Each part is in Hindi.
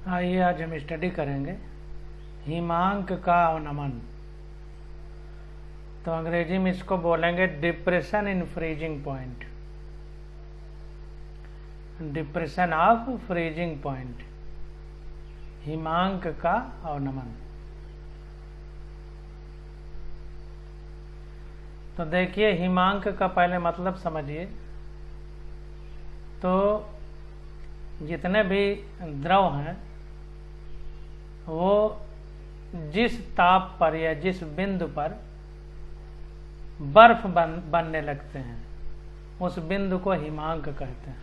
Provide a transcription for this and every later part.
आइए आज हम स्टडी करेंगे हिमांक का अवनमन। तो अंग्रेजी में इसको बोलेंगे depression in freezing point, depression of freezing point, हिमांक का अवनमन। तो देखिए हिमांक का पहले मतलब समझिए। तो जितने भी द्रव हैं वो जिस ताप पर या जिस बिंदु पर बर्फ बनने लगते हैं उस बिंदु को हिमांक कहते हैं।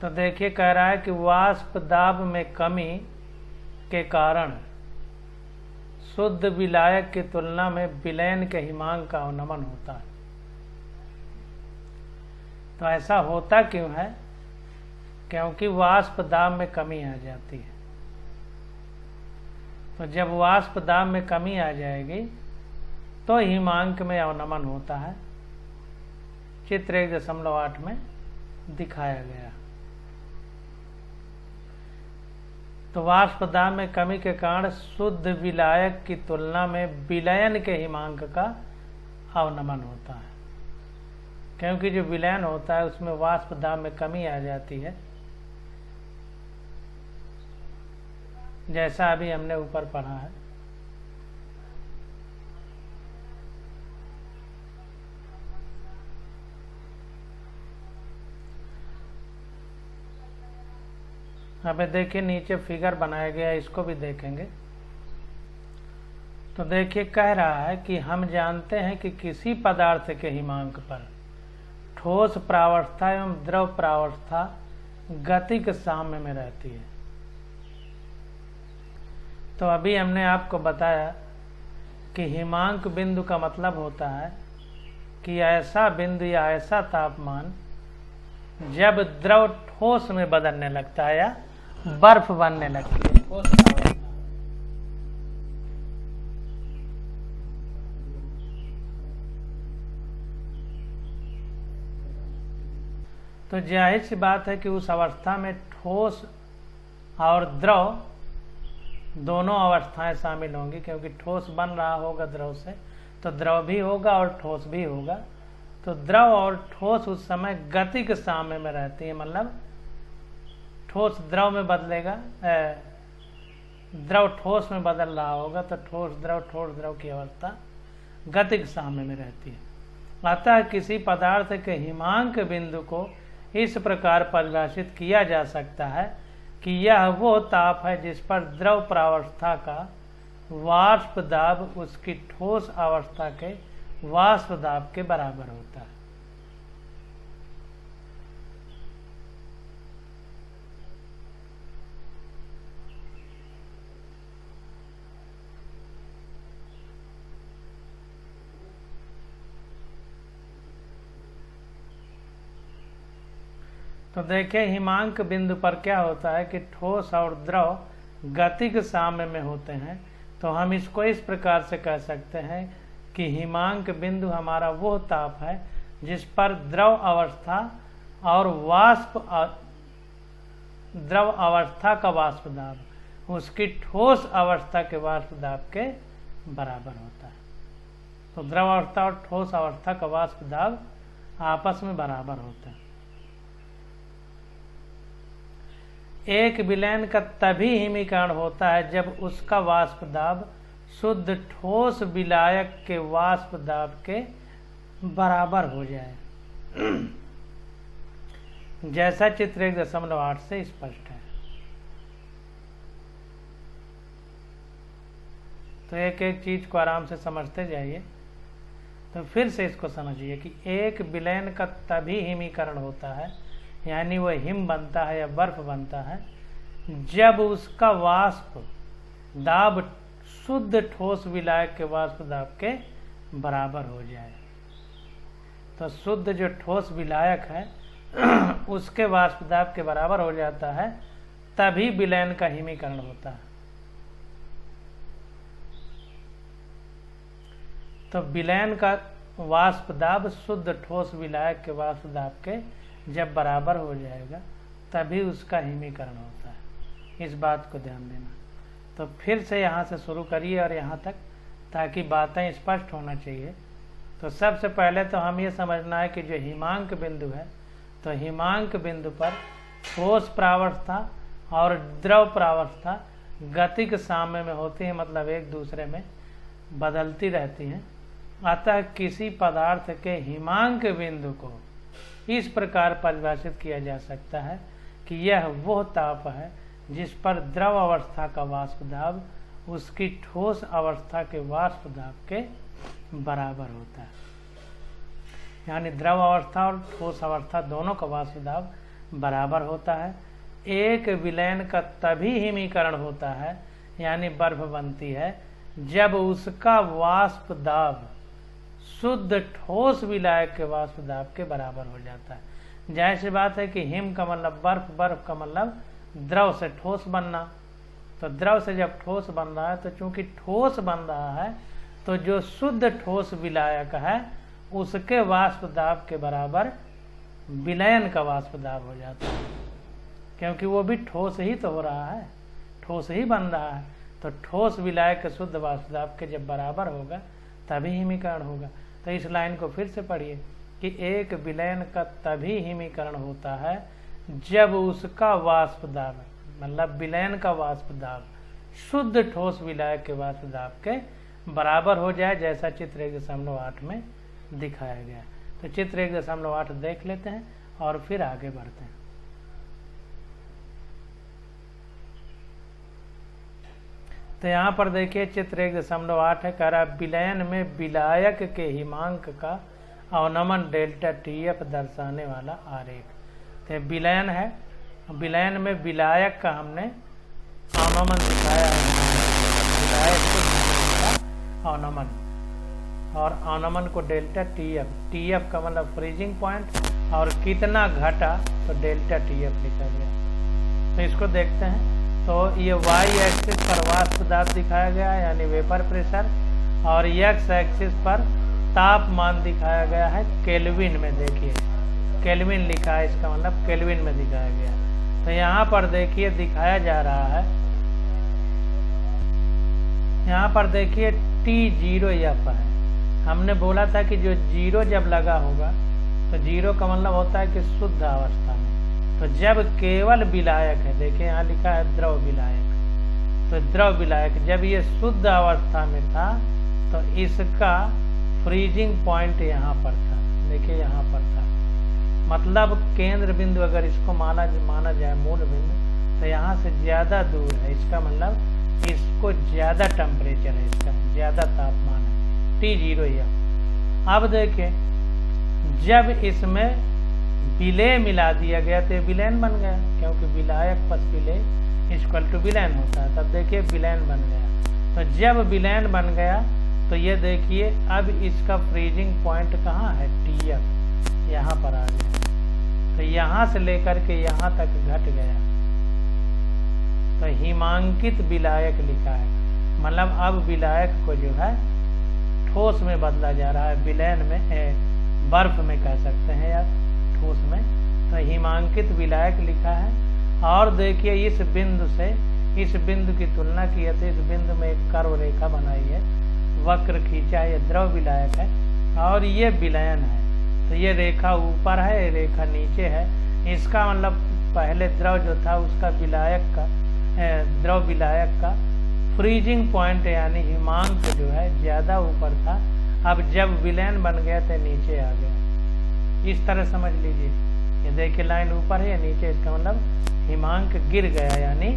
तो देखिए कह रहा है कि वाष्प दाब में कमी के कारण शुद्ध विलायक की तुलना में विलयन के हिमांक का अवनमन होता है। तो ऐसा होता क्यों है? क्योंकि वाष्प दाब में कमी आ जाती है। तो जब वाष्प दाब में कमी आ जाएगी तो हिमांक में अवनमन होता है। चित्र 1.8 में दिखाया गया। तो वाष्प दाब में कमी के कारण शुद्ध विलायक की तुलना में विलयन के हिमांक का अवनमन होता है। क्योंकि जो विलयन होता है उसमें वाष्प दाब में कमी आ जाती है, जैसा अभी हमने ऊपर पढ़ा है। अब देखिए नीचे फिगर बनाया गया है, इसको भी देखेंगे। तो देखिए कह रहा है कि हम जानते हैं कि किसी पदार्थ के हिमांक पर ठोस प्रावस्था एवं द्रव प्रावस्था गतिक साम्य में रहती है। तो अभी हमने आपको बताया कि हिमांक बिंदु का मतलब होता है कि ऐसा बिंदु या ऐसा तापमान जब द्रव ठोस में बदलने लगता है या बर्फ बनने लगती है। तो जाहिर सी बात है कि उस अवस्था में ठोस और द्रव दोनों अवस्थाएं शामिल होंगी, क्योंकि ठोस बन रहा होगा द्रव से, तो द्रव भी होगा और ठोस भी होगा। तो द्रव और ठोस उस समय गतिक साम्य में रहती है, मतलब ठोस द्रव में बदलेगा, द्रव ठोस में बदल रहा होगा तो ठोस द्रव की अवस्था गतिक साम्य में रहती है। अतः किसी पदार्थ के हिमांक बिंदु को इस प्रकार परिभाषित किया जा सकता है कि यह वो ताप है जिस पर द्रव प्रावस्था का वाष्प दाब उसकी ठोस अवस्था के वाष्प दाब के बराबर होता है। तो देखिए हिमांक बिंदु पर क्या होता है कि ठोस और द्रव गतिक साम्य में होते हैं। तो हम इसको इस प्रकार से कह सकते हैं कि हिमांक बिंदु हमारा वो ताप है जिस पर द्रव अवस्था और द्रव अवस्था का वाष्प दाब उसकी ठोस अवस्था के वाष्प दाब के बराबर होता है। तो द्रव अवस्था और ठोस अवस्था का वाष्प दाब आपस में बराबर होता है। एक विलयन का तभी हिमीकरण होता है जब उसका वाष्प दाब शुद्ध ठोस विलायक के वाष्प दाब के बराबर हो जाए, जैसा चित्र 1.8 से स्पष्ट है। तो एक एक चीज को आराम से समझते जाइए। तो फिर से इसको समझिए कि एक विलयन का तभी हिमीकरण होता है, यानी वह हिम बनता है या बर्फ बनता है, जब उसका वाष्प दाब शुद्ध ठोस विलायक के वाष्प दाब के बराबर हो जाए। तो शुद्ध जो ठोस विलायक है उसके वाष्प दाब के बराबर हो जाता है, तभी विलयन का हिमीकरण होता है। तो विलयन का वाष्प दाब शुद्ध ठोस विलायक के वाष्प दाब के जब बराबर हो जाएगा तभी उसका हिमीकरण होता है। इस बात को ध्यान देना। तो फिर से यहाँ से शुरू करिए और यहाँ तक, ताकि बातें स्पष्ट होना चाहिए। तो सबसे पहले तो हम ये समझना है कि जो हिमांक बिंदु है, तो हिमांक बिंदु पर ठोस प्रावस्था और द्रव प्रावस्था गतिक साम्य में होती है, मतलब एक दूसरे में बदलती रहती हैं। अतः किसी पदार्थ के हिमांक बिंदु को इस प्रकार परिभाषित किया जा सकता है कि यह वह ताप है जिस पर द्रव अवस्था का वाष्प दाब उसकी ठोस अवस्था के वाष्प दाब के बराबर होता है। यानी द्रव अवस्था और ठोस अवस्था दोनों का वाष्प दाब बराबर होता है। एक विलयन का तभी हिमीकरण होता है, यानी बर्फ बनती है, जब उसका वाष्प दाब शुद्ध ठोस विलायक के वाष्प दाब के बराबर हो जाता है। जाहिर सी बात है कि हिम का मतलब बर्फ, बर्फ का मतलब द्रव से ठोस बनना। तो द्रव से जब ठोस बन रहा है, तो चूंकि ठोस बन रहा है, तो जो शुद्ध ठोस विलायक है उसके वाष्प दाब के बराबर विलयन का वाष्प दाब हो जाता है, क्योंकि वो भी ठोस ही तो हो रहा है, ठोस ही बन रहा है। तो ठोस विलायक के शुद्ध वाष्प दाब के जब बराबर होगा तभी हिमीकरण होगा। तो इस लाइन को फिर से पढ़िए कि एक विलयन का तभी हिमीकरण होता है जब उसका वाष्प दाब, मतलब विलयन का वाष्प दाब शुद्ध ठोस विलायक के वाष्प दाब के बराबर हो जाए, जैसा चित्र 1.8 में दिखाया गया। तो चित्र 1.8 देख लेते हैं और फिर आगे बढ़ते हैं। तो यहाँ पर देखिए चित्र 1.8 है, कह रहा विलयन में विलायक के हिमांक का अवनमन डेल्टा TF दर्शाने वाला आरेख। तो विलयन है, विलयन में विलायक का हमने अवनमन दिखाया है, विलायक को अवनमन, और अवनमन को डेल्टा TF का मतलब फ्रीजिंग पॉइंट, और कितना घटा तो डेल्टा TF लिखा गया। तो इसको देखते हैं। तो ये y एक्सिस पर वाष्प दाब दिखाया गया है, यानी वेपर प्रेशर, और x एक्सिस पर तापमान दिखाया गया है केल्विन में। देखिए केल्विन लिखा है, इसका मतलब केल्विन में दिखाया गया। तो यहाँ पर देखिए दिखाया जा रहा है, यहाँ पर देखिए T0F है। हमने बोला था कि जो 0 जब लगा होगा तो 0 का मतलब होता है कि शुद्ध अवस्था में। तो जब केवल विलायक है, देखिए यहाँ लिखा है द्रव विलायक, तो द्रव विलायक जब ये शुद्ध अवस्था में था तो इसका फ्रीजिंग पॉइंट यहाँ पर था। देखिए यहाँ पर था, मतलब केंद्र बिंदु अगर इसको माना जाए मूल बिंदु, तो यहाँ से ज्यादा दूर है। इसका मतलब इसको ज्यादा टेम्परेचर है, इसका ज्यादा तापमान है, T0F। अब देखिए जब इसमें विलय मिला दिया गया तो विलयन बन गया, क्योंकि विलायक प्लस विलय इक्वल टू विलयन होता है। तब देखिए विलयन बन गया। तो जब विलयन बन गया तो ये देखिए अब इसका फ्रीजिंग पॉइंट कहाँ है, TF यहाँ पर आ गया। तो यहाँ से लेकर के यहाँ तक घट गया, तो हिमांकित विलायक लिखा है, मतलब अब विलायक को जो है ठोस में बदला जा रहा है, विलयन में बर्फ में कह सकते हैं या ठोस में। तो हिमांकित विलायक लिखा है। और देखिए इस बिंदु से इस बिंदु की तुलना की है, तो इस बिंदु में एक कर्व रेखा बनाई है, वक्र खींचा है, ये द्रव विलायक है और ये विलयन है। तो ये रेखा ऊपर है, ये रेखा नीचे है। इसका मतलब पहले द्रव जो था उसका विलायक का द्रव विलायक का फ्रीजिंग पॉइंट यानी हिमांक जो है ज्यादा ऊपर था, अब जब विलयन बन गया तो नीचे आ गया। इस तरह समझ लीजिए, ये देखिए लाइन ऊपर है या नीचे, इसका मतलब हिमांक गिर गया यानी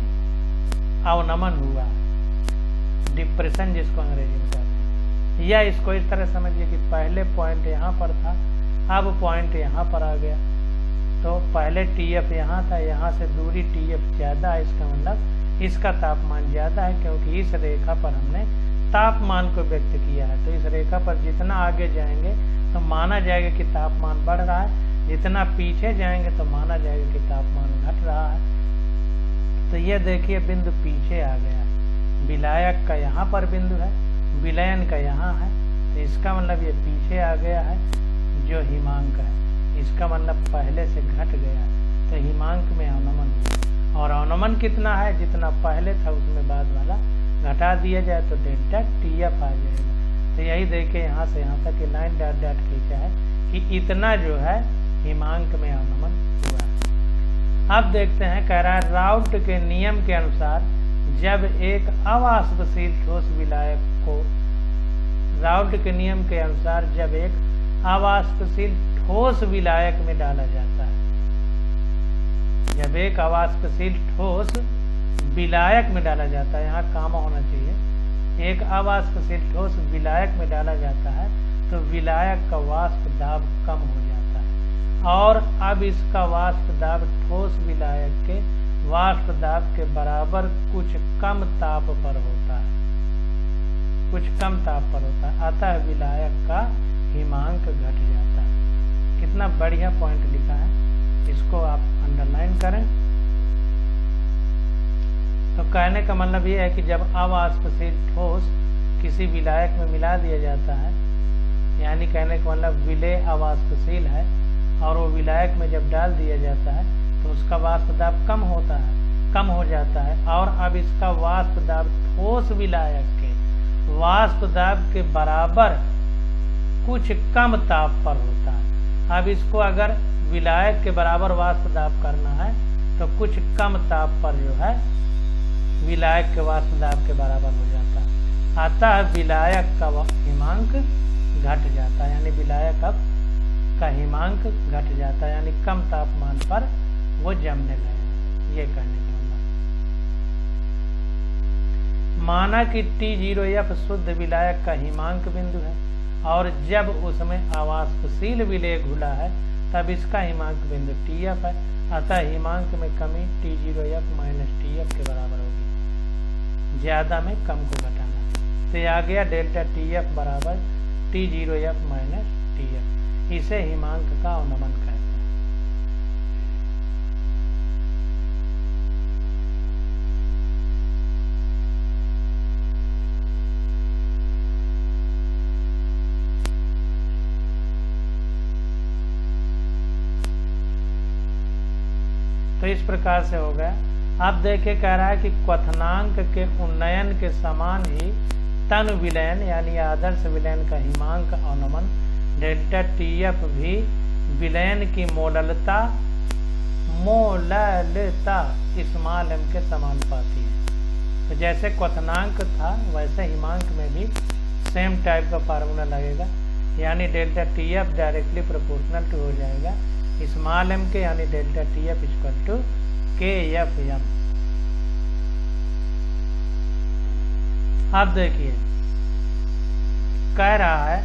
अवनमन हुआ, डिप्रेशन जिसको अंग्रेजी में कहते हैं। या इसको इस तरह समझिए कि पहले पॉइंट यहाँ पर था, अब पॉइंट यहाँ पर आ गया। तो पहले TF यहाँ था, यहाँ से दूरी TF ज़्यादा है, इसका मतलब इसका तापमान ज़्यादा है, क्योंकि इस रेखा पर हमने तापमान को व्यक्त किया है। तो इस रेखा पर जितना आगे जाएंगे तो माना जाएगा कि तापमान बढ़ रहा है, जितना पीछे जाएंगे तो माना जाएगा कि तापमान घट रहा है। तो ये देखिए बिंदु पीछे आ गया, विलायक का यहाँ पर बिंदु है, विलयन का यहाँ है, तो इसका मतलब ये पीछे आ गया है जो हिमांक है, इसका मतलब पहले से घट गया। तो हिमांक में अवनमन हुआ, और अवनमन कितना है, जितना पहले था उसमें बाद वाला घटा दिया जाए तो डेल्टा टी एफ आ जाएगा। तो यही देखे यहाँ से यहाँ तक लाइन डॉट डॉट खींचा है कि इतना जो है हिमांक में अवनमन हुआ है। अब देखते हैं, कह रहा है राउट के नियम के अनुसार जब एक अवाष्पशील ठोस विलायक को, राउट के नियम के अनुसार जब एक अवाष्पशील ठोस विलायक में डाला जाता है, जब एक अवाष्पशील ठोस विलायक में डाला जाता है, यहाँ कामा होना चाहिए, एक अवाष्पशील ठोस विलायक में डाला जाता है तो विलायक का वाष्प दाब कम हो जाता है और अब इसका वाष्प दाब ठोस विलायक के वाष्प दाब के बराबर कुछ कम ताप पर होता है, कुछ कम ताप पर होता है, अतः विलायक का हिमांक घट जाता है। कितना बढ़िया पॉइंट लिखा है, इसको आप अंडरलाइन करें। तो कहने का मतलब ये है कि जब अवाष्पशील ठोस किसी विलायक में मिला दिया जाता है, यानी कहने का मतलब विलेय अवाष्पशील है और वो विलायक में जब डाल दिया जाता है तो उसका वाष्प दाब कम होता है, कम हो जाता है और अब इसका वाष्प दाब ठोस विलायक के वाष्प दाब के बराबर कुछ कम ताप पर होता है। अब इसको अगर विलायक के बराबर वाष्प दाब करना है तो कुछ कम ताप पर जो है विलायक के वाष्प दाब के बराबर हो जाता है, अतः विलायक का हिमांक घट जाता है, यानी विलायक अब का हिमांक घट जाता है, यानी कम तापमान पर वो जमने लगे। ये कहने का मतलब, माना कि T0F शुद्ध विलायक का हिमांक बिंदु है और जब उसमें अवाष्पशील विलेय घुला है तब इसका हिमांक बिंदु TF है, अतः हिमांक में कमी T0F माइनस TF के बराबर होगी, ज्यादा में कम को घटाना। तो आ गया डेल्टा TF बराबर T0F माइनस TF, इसे हिमांक का अवनमन कहते हैं। तो इस प्रकार से हो गया। अब देखे, कह रहा है कि क्वथनांक के उन्नयन के समान ही तन विलयन यानी आदर्श विलयन का हिमांक अवनमन डेल्टा TF भी विलयन की मोललता स्मॉल m के समानुपाती है। तो जैसे क्वथनांक था वैसे हिमांक में भी सेम टाइप का फार्मूला लगेगा, यानी delta TF directly proportional to हो जाएगा स्मॉल m के, यानी delta TF equal to KFM। अब देखिए, कह रहा है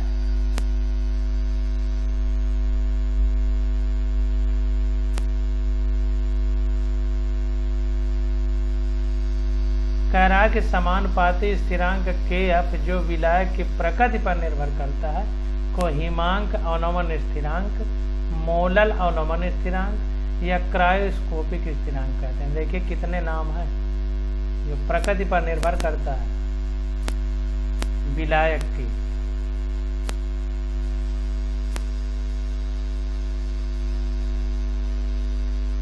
कि समानुपाती स्थिरांक KF जो विलायक की प्रकृति पर निर्भर करता है को हिमांक अवनमन स्थिरांक, मोलल अवनमन स्थिरांक या क्रायोस्कोपिक स्थिरांक कहते हैं। देखिए कितने नाम हैं जो प्रकृति पर निर्भर करता है विलायक की।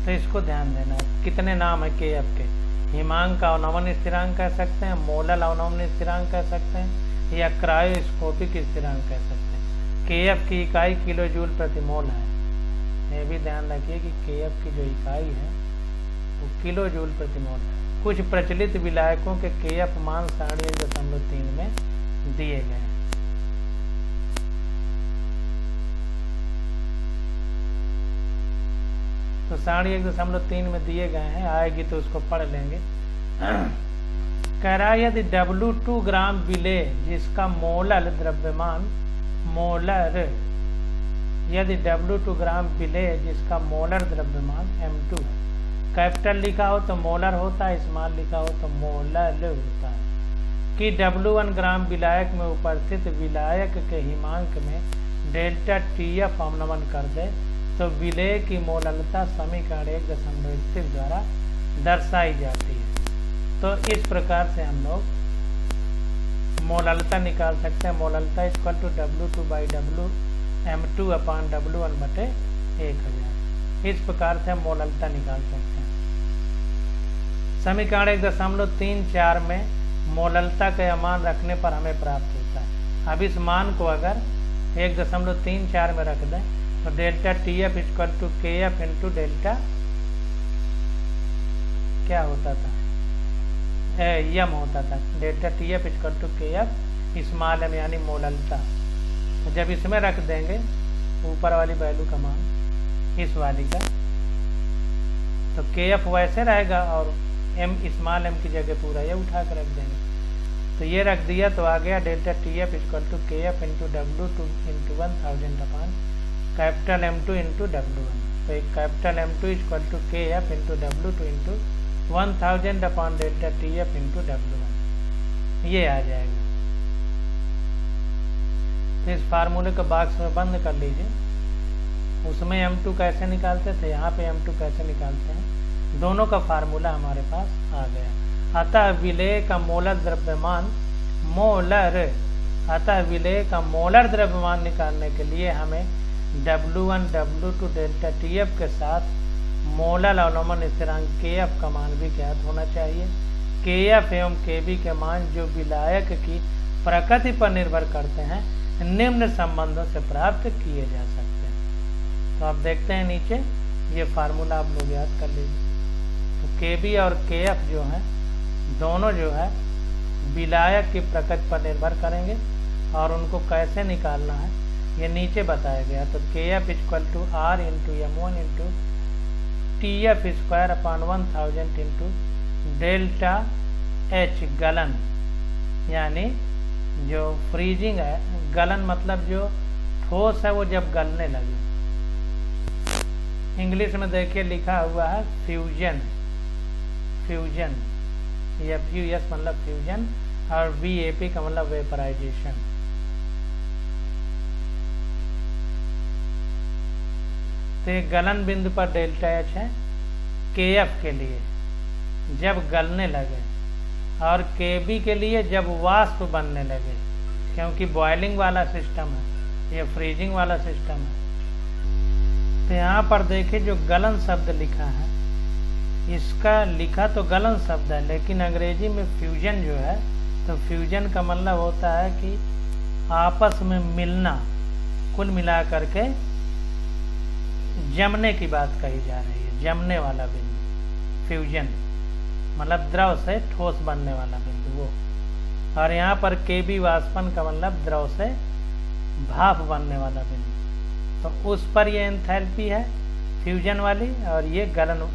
तो इसको ध्यान देना है, कितने नाम है KF के। हिमांक अवनमन स्थिरांक कह सकते हैं, मोलल अवनमन स्थिरांक कह सकते हैं या क्रायोस्कोपिक स्थिरांक कह सकते हैं। KF की इकाई किलो जूल प्रति मोल है। ये भी ध्यान रखिए कि KF की जो इकाई है वो किलो जूल प्रति मोल है। कुछ प्रचलित विलायकों के KF मान सारणी 1.3 में दिए गए हैं। तो सारणी 1.3 में दिए गए हैं, आएगी तो उसको पढ़ लेंगे। कह रहा है यदि W2 ग्राम विलेय जिसका मोलल द्रव्यमान यदि W2 ग्राम विलेय जिसका मोलर द्रव्यमान M2 है, कैपिटल लिखा हो तो मोलर होता है, स्मॉल लिखा हो तो मोलल होता है, कि W1 ग्राम विलायक में उपस्थित विलायक के हिमांक में डेल्टा TF अवनमन कर दे तो विलेय की मोललता समीकरण 1.31 द्वारा दर्शाई जाती है। तो इस प्रकार से हम लोग मोललता निकाल सकते हैं। मोललता equal to W2 by M2 upon W1 बटे 1000। इस प्रकार से हम मोललता निकाल सकते हैं। समीकरण 1.34 में मोललता का मान रखने पर हमें प्राप्त होता है। अब इस मान को अगर 1.34 में रख दें तो delta T F equal to K F into delta क्या होता था, यम होता था। Delta T F equal to K F small M यानी मोललता। तो जब इसमें रख देंगे ऊपर वाली वैल्यू का मान इस वाली का, तो के एफ वैसे रहेगा और एम स्मॉल एम की जगह पूरा ये उठा कर रख देंगे। तो ये रख दिया तो आ गया delta T F equal to K F into W two into 1000 upon capital M2 into W1। तो एक capital M2 equal to K F into W2 into 1000 upon delta T F into W1 ये आ जाएगा। तो इस फार्मूले को बॉक्स में बंद कर लीजिए। उसमें M2 कैसे निकालते थे, यहाँ पे M2 कैसे निकालते हैं, दोनों का फार्मूला हमारे पास आ गया। अतः विलेय का मोलर द्रव्यमान विलेय का मोलर द्रव्यमान निकालने के लिए हमें W1 W2 डेल्टा TF के साथ मोलर अवलंबन स्थिरांक KF का मान भी ज्ञात होना चाहिए। KF एवं KB के मान जो विलायक की प्रकृति पर निर्भर करते हैं निम्न संबंधों से प्राप्त किए जा सकते हैं। तो आप देखते हैं नीचे ये फार्मूला आप लोग याद कर लीजिए। तो KB और KF जो है दोनों जो है विलायक की प्रकृति पर निर्भर करेंगे और उनको कैसे निकालना है ये नीचे बताया गया। तो KF equal to R into M1 into TF square upon 1000 into delta H गलन, यानी जो फ्रीजिंग है, गलन मतलब जो ठोस है वो जब गलने लगे। इंग्लिश में देखिए लिखा हुआ है फ्यूजन, FUS मतलब फ्यूजन और VAP का मतलब वेपराइजेशन। तो ये गलन बिंदु पर डेल्टा H है KF के लिए जब गलने लगे और KB के लिए जब वाष्प बनने लगे, क्योंकि बॉइलिंग वाला सिस्टम है, ये फ्रीजिंग वाला सिस्टम है। तो यहाँ पर देखिए जो गलन शब्द लिखा है, इसका लिखा तो गलन शब्द है लेकिन अंग्रेजी में फ्यूजन जो है, तो फ्यूजन का मतलब होता है कि आपस में मिलना, कुल मिला करके जमने की बात कही जा रही है। जमने वाला बिंदु फ्यूजन मतलब द्रव से ठोस बनने वाला बिंदु वो। और यहाँ पर KB वाष्पन का मतलब द्रव से भाप बनने वाला बिंदु। तो उस पर ये एंथैल्पी है फ्यूजन वाली और ये गलन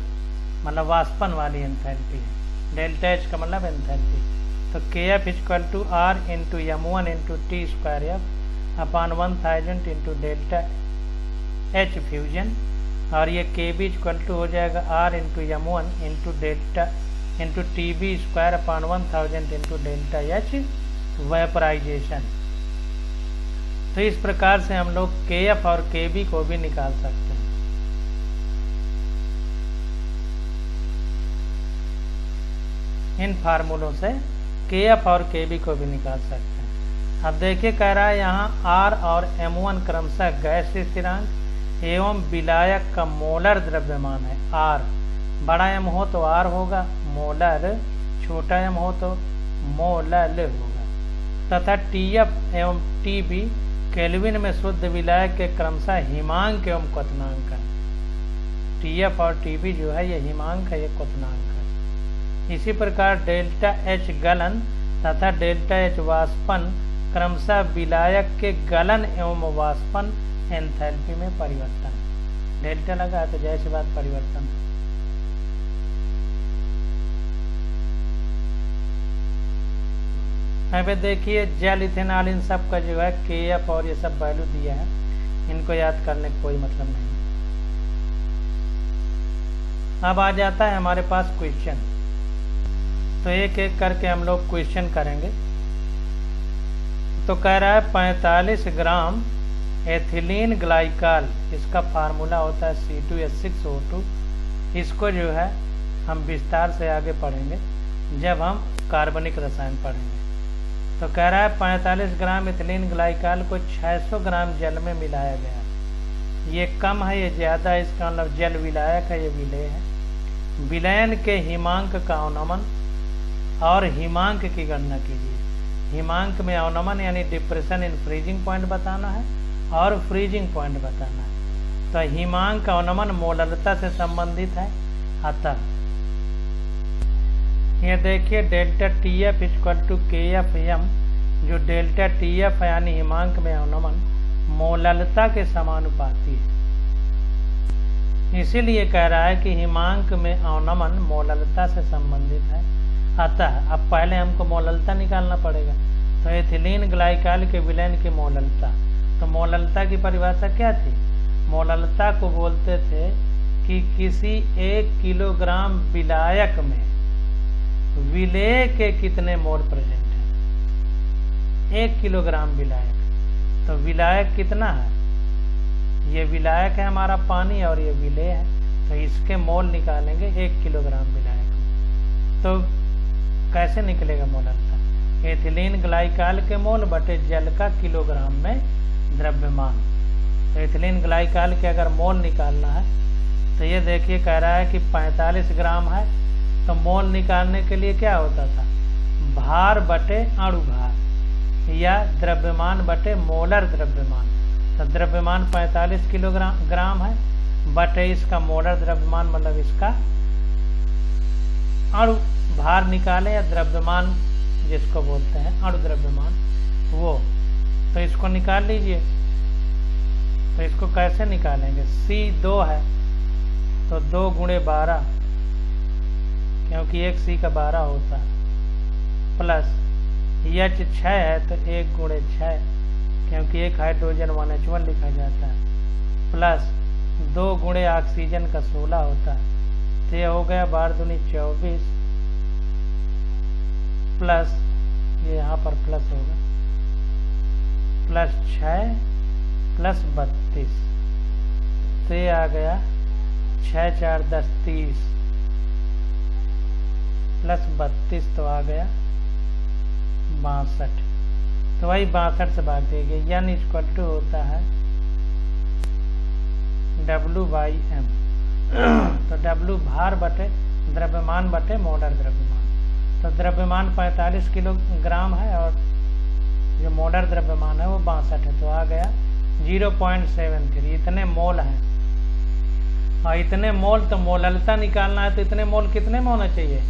मतलब वाष्पन वाली एंथैल्पी है। डेल्टा H का मतलब एंथैल्पी। तो KF equal to R into M1 into T square F upon 1000 into delta H fusion, और ये KB इक्वल टू हो जाएगा R into M1 into delta into TB square upon 1000 into delta H vaporisation. तो इस प्रकार से हम लोग KF और KB को भी निकाल सकते हैं। इन फार्मूलों से KF और KB को भी निकाल सकते हैं। अब देखिए कह रहा है यहाँ R और M1 क्रमशः गैस स्थिरांक एवं विलायक का मोलर द्रव्यमान है। R बड़ा M हो तो R होगा मोलर, छोटा M हो तो मोलल होगा, तथा TF एवं TB केल्विन में शुद्ध विलायक के क्रमशः हिमांक एवं क्वथनांक है। TF और TB जो है ये हिमांक है, ये क्वथनांक है। इसी प्रकार डेल्टा H गलन तथा डेल्टा H वाष्पन क्रमशः विलायक के गलन एवं वाष्पन एंथैल्पी में परिवर्तन। डेल्टा लगा है तो जैसी बात परिवर्तन। अब देखिए जल, इथेनॉल, इन सब का जो है KF और ये सब वैल्यू दिया है, इनको याद करने का कोई मतलब नहीं। अब आ जाता है हमारे पास क्वेश्चन। तो एक एक करके हम लोग क्वेश्चन करेंगे। तो कह रहा है 45 ग्राम एथिलीन ग्लाइकॉल, इसका फार्मूला होता है C2H6O2। इसको जो है हम विस्तार से आगे पढ़ेंगे जब हम कार्बनिक रसायन पढ़ेंगे। तो कह रहा है 45 ग्राम एथिलीन ग्लाइकॉल को 600 ग्राम जल में मिलाया गया। ये कम है, ये ज़्यादा है, इसका मतलब जल विलायक है, ये विलेय है। विलयन के हिमांक का अवनमन और हिमांक की गणना कीजिए। हिमांक में अवनमन यानी डिप्रेशन इन फ्रीजिंग पॉइंट बताना है और फ्रीजिंग पॉइंट बताना है। तो हिमांक अवनमन मोलरता से संबंधित है। अतः ये देखिए delta T F equal to K F M, जो डेल्टा टी एफ यानी हिमांक में अवनमन मोलरता के समानुपाती है। इसीलिए कह रहा है कि हिमांक में अवनमन मोलरता से संबंधित है। अतः अब पहले हमको मोलरता निकालना पड़ेगा। तो एथिलीन ग्लाइकॉल के विलयन की मोलरता, तो मोलरता की परिभाषा क्या थी? मोलरता को बोलते थे कि किसी 1 किलोग्राम विलायक में विलेय के कितने मोल प्रेजेंट हैं। 1 किलोग्राम विलायक, तो विलायक कितना है? ये विलायक है हमारा पानी और ये विलेय है, तो इसके मोल निकालेंगे 1 किलोग्राम विलायक में। तो कैसे निकलेगा मोलरता? एथिलीन ग्लाइकॉल के मोल बटे जल का किलोग्राम में द्रव्यमान। तो एथिलीन ग्लाइकॉल के अगर मोल निकालना है तो ये देखिए कह रहा है कि 45 ग्राम है, तो मोल निकालने के लिए क्या होता था? भार बटे अणु भार या द्रव्यमान बटे मोलर द्रव्यमान। तो द्रव्यमान 45 किलोग्राम है बटे इसका मोलर द्रव्यमान, मतलब इसका अणु भार निकाले या द्रव्यमान जिसको बोलते हैं अणु द्रव्यमान वो। तो इसको निकाल लीजिए। तो इसको कैसे निकालेंगे? C2 है तो 2 गुणे 12, क्योंकि 1 C का 12 होता है, प्लस H6 है तो 1 गुणे 6, क्योंकि 1 हाइड्रोजन 1H1 लिखा जाता है, प्लस 2 गुणे ऑक्सीजन का 16 होता है। तो ये हो गया 12 दूनी 24, प्लस ये यहाँ पर प्लस होगा, प्लस 6 प्लस 32, तो ये आ गया 6 4 10 30 प्लस 32, तो आ गया 62। तो वही 62 से भाग देंगे, यानी इक्वल टू होता है W/M। तो W भार बटे द्रव्यमान बटे मोलर द्रव्यमान। तो द्रव्यमान 45 किलोग्राम है और जो मोलर द्रव्यमान है वो 62 है, तो आ गया 0.73। इतने मोल हैं और इतने मोल, तो मोलरता निकालना है तो इतने मोल कितने में होना चाहिए?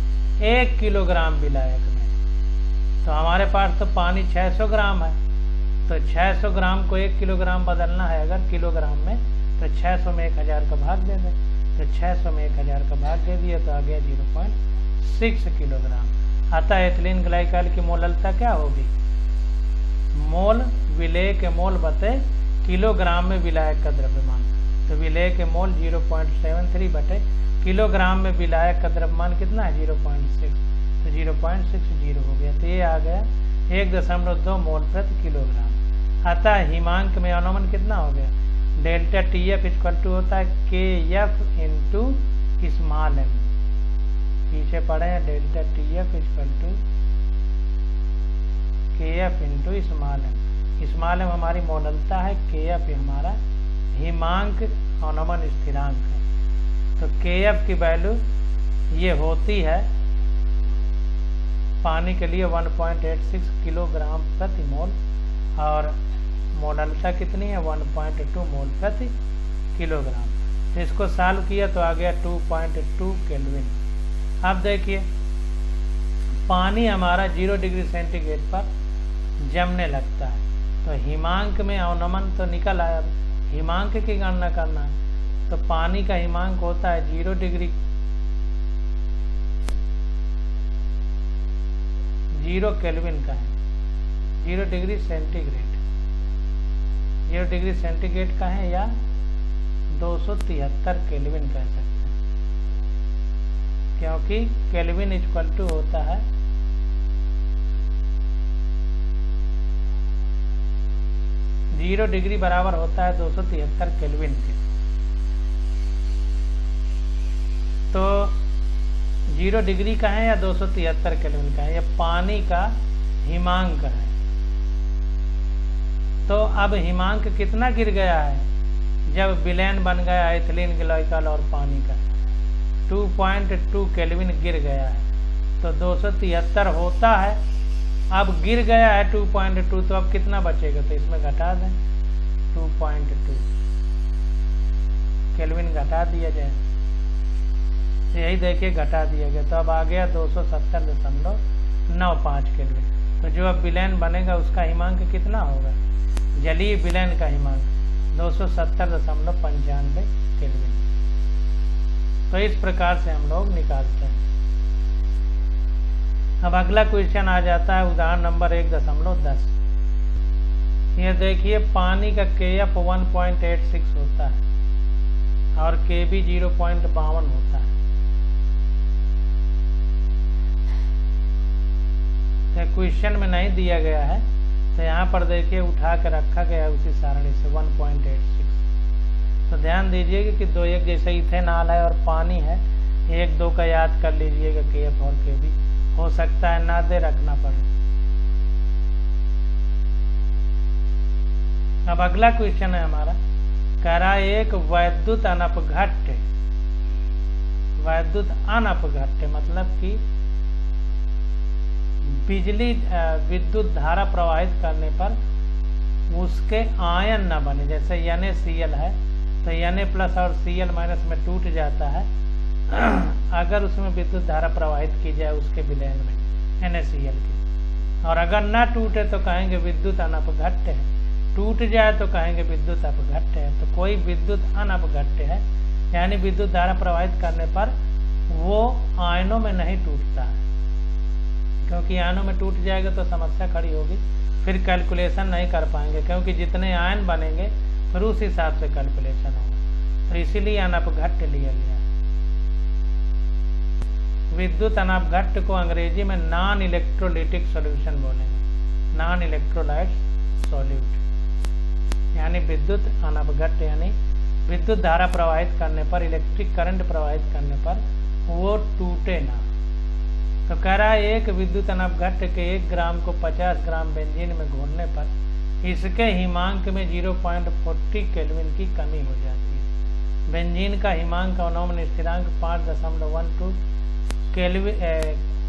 1 किलोग्राम विलायक में। तो हमारे पास तो पानी 600 ग्राम है, तो 600 ग्राम को 1 किलोग्राम बदलना है अगर किलोग्राम में, तो 600 में 1000 का भाग दे दें। तो 600 में 1000 का भाग दे दिए तो आ गया 0.6 किलोग्राम। अतः एथिलीन ग्लाइकॉल की मोलरता क्या होगी? मोल विलेय के मोल बटे किलोग्राम में विलायक का द्रव्यमान। तो विलेय के मोल 0.73 बटे किलोग्राम में विलायक का द्रव्यमान कितना है? 0.6, तो 0.60 हो गया। तो ये आ गया 1.2 मोल प्रति किलोग्राम। अतः हिमांक में अवनमन कितना हो गया? Delta T F equal to होता है के एफ इंटू स्मॉल एम। पीछे पढ़े हैं delta T F equal to K F into small M. Small M हमारी मोलरता है, के एफ हमारा हिमांक अवनमन स्थिरांक है। तो के एफ की वैल्यू ये होती है पानी के लिए 1.86 किलोग्राम प्रति मोल और मोलरता कितनी है? 1.2 मोल प्रति किलोग्राम। तो इसको सॉल्व किया तो आ गया 2.2 केल्विन। अब देखिए पानी हमारा 0 डिग्री सेंटीग्रेड पर जमने लगता है, तो हिमांक में अवनमन तो निकल आया। अब हिमांक की गणना करना है, तो पानी का हिमांक होता है 0 डिग्री 0 केल्विन का है, 0 डिग्री सेंटीग्रेड, 0 डिग्री सेंटीग्रेड का है या 273 केल्विन कह सकते हैं, क्योंकि केल्विन इक्वल टू होता है 0 डिग्री बराबर होता है 273 केल्विन के। तो 0 डिग्री का है या 273 केल्विन का है? यह पानी का हिमांक है। तो अब हिमांक कितना गिर गया है जब विलयन बन गया एथिलीन ग्लाइकॉल और पानी का? 2.2 केल्विन गिर गया है, तो 273 होता है, अब गिर गया है 2.2, तो अब कितना बचेगा, तो इसमें घटा दें 2.2 केल्विन घटा दिया जाए, यही देखिए घटा दिया गया, तो अब आ गया 270.95 केल्विन। तो जो अब विलयन बनेगा उसका हिमांक कितना होगा, जलीय विलयन का हिमांक 270.95 केल्विन। तो इस प्रकार से हम लोग निकालते हैं। अब अगला क्वेश्चन आ जाता है उदाहरण नंबर 1.10। ये देखिए पानी का KF 1.86 होता है और KB 0.52 होता है। क्वेश्चन में नहीं दिया गया है, तो यहाँ पर देखिए उठा के रखा गया उसी सारणी से 1.86। तो ध्यान दीजिएगा कि 2-1 जैसे इथेनॉल है और पानी है, 1-2 का याद कर लीजिएगा KF और KB, हो सकता है ना दे रखना पड़े। अब अगला क्वेश्चन है हमारा, कह रहा है एक वैद्युत अनपघट्य मतलब कि बिजली विद्युत धारा प्रवाहित करने पर उसके आयन न बने, जैसे NaCl है तो Na+ और Cl- में टूट जाता है अगर उसमें विद्युत धारा प्रवाहित की जाए उसके विलयन में NaCl की, और अगर ना टूटे तो कहेंगे विद्युत अनपघट्य है, टूट जाए तो कहेंगे विद्युत अपघट्य है। तो कोई विद्युत अनपघट्य है, यानी विद्युत धारा प्रवाहित करने पर वो आयनों में नहीं टूटता है, क्योंकि आयनों में टूट जाएगा तो समस्या खड़ी होगी, फिर कैलकुलेशन नहीं कर पाएंगे, क्योंकि जितने आयन बनेंगे फिर उस हिसाब से कैलकुलेशन होगा, तो इसीलिए अनपघट्य लिया गया। विद्युत अनपघट्य को अंग्रेजी में नॉन इलेक्ट्रोलिटिक सॉल्यूशन बोलेंगे, नॉन इलेक्ट्रोलाइट सॉल्यूट, यानी विद्युत अनपघट्य यानी विद्युत धारा प्रवाहित करने पर, इलेक्ट्रिक करंट प्रवाहित करने पर वो टूटे ना। तो कह रहा है एक विद्युत अनपघट्य के 1 ग्राम को 50 ग्राम बेंजीन में घोलने पर इसके हिमांक में 0.40 केल्विन की कमी हो जाती है। बेंजीन का हिमांक अवनमन स्थिरांक 5.12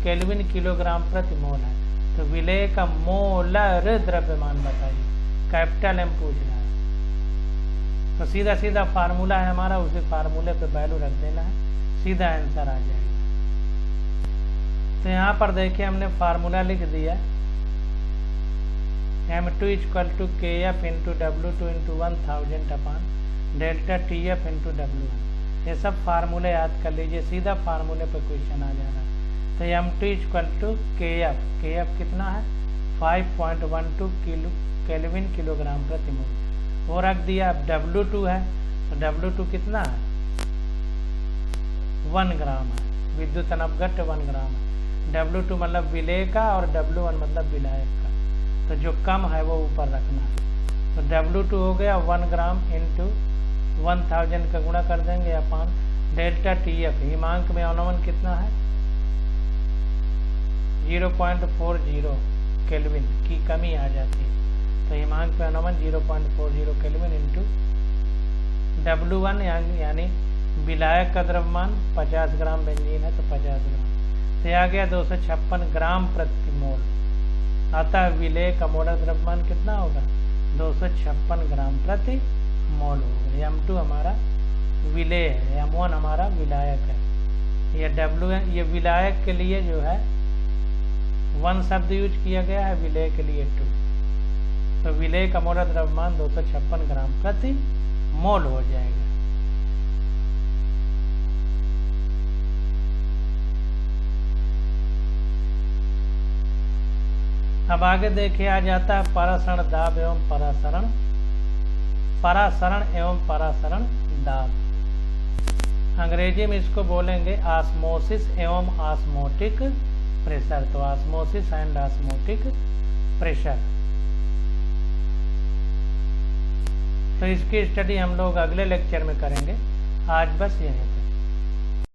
केल्विन किलोग्राम प्रति मोल है। तो विलेय का मोलर द्रव्यमान बताइए, कैपिटल M पूछ रहा है। तो सीधा सीधा फार्मूला है हमारा, उसी फार्मूले पे वैल्यू रख देना है, सीधा आंसर आ जाएगा। तो यहाँ पर देखिए हमने फार्मूला लिख दिया, M2 = KF × W2 × 1000 अपान डेल्टा TF × W1। ये सब फार्मूले याद कर लीजिए, सीधा फार्मूले पे क्वेश्चन आ जा रहा है। तो M2 = KF कितना है 5.12 केल्विन किलोग्राम प्रति मोल, वो रख दिया। अब W2 है तो W2 कितना है 1 ग्राम है, विद्युत अनपघट्य 1 ग्राम है। W2 मतलब विलेय का और W1 मतलब विलायक का, तो जो कम है वो ऊपर रखना है। तो W2 हो गया 1 ग्राम इंटू 1000 का गुणा कर देंगे अपान डेल्टा TF, हिमांक में अवनमन कितना है 0.40 केल्विन की कमी आ जाती है। तो हिमांक में अवनमन 0.40 केल्विन इंटू W1 यानी विलायक का द्रव्यमान 50 ग्राम बेंजीन है तो 50 ग्राम, तो आ गया 256 ग्राम प्रति मोल। अतः विलेय का मोलर द्रव्यमान कितना होगा 256 ग्राम प्रति मोल होगा। M2 हमारा विलेय है, M1 हमारा विलायक है। ये W ये विलायक के लिए जो है 1 शब्द यूज किया गया है, विलेय के लिए 2। तो विलेय का मोलर द्रव्यमान 256 ग्राम प्रति मोल हो जाएगा। अब आगे देखिए आ जाता है परासरण दाब एवं परासरण एवं परासरण दाब। अंग्रेजी में इसको बोलेंगे ऑस्मोसिस एवं ऑस्मोटिक प्रेशर। तो ऑस्मोसिस एंड ऑस्मोटिक प्रेशर, तो इसकी स्टडी हम लोग अगले लेक्चर में करेंगे। आज बस यही।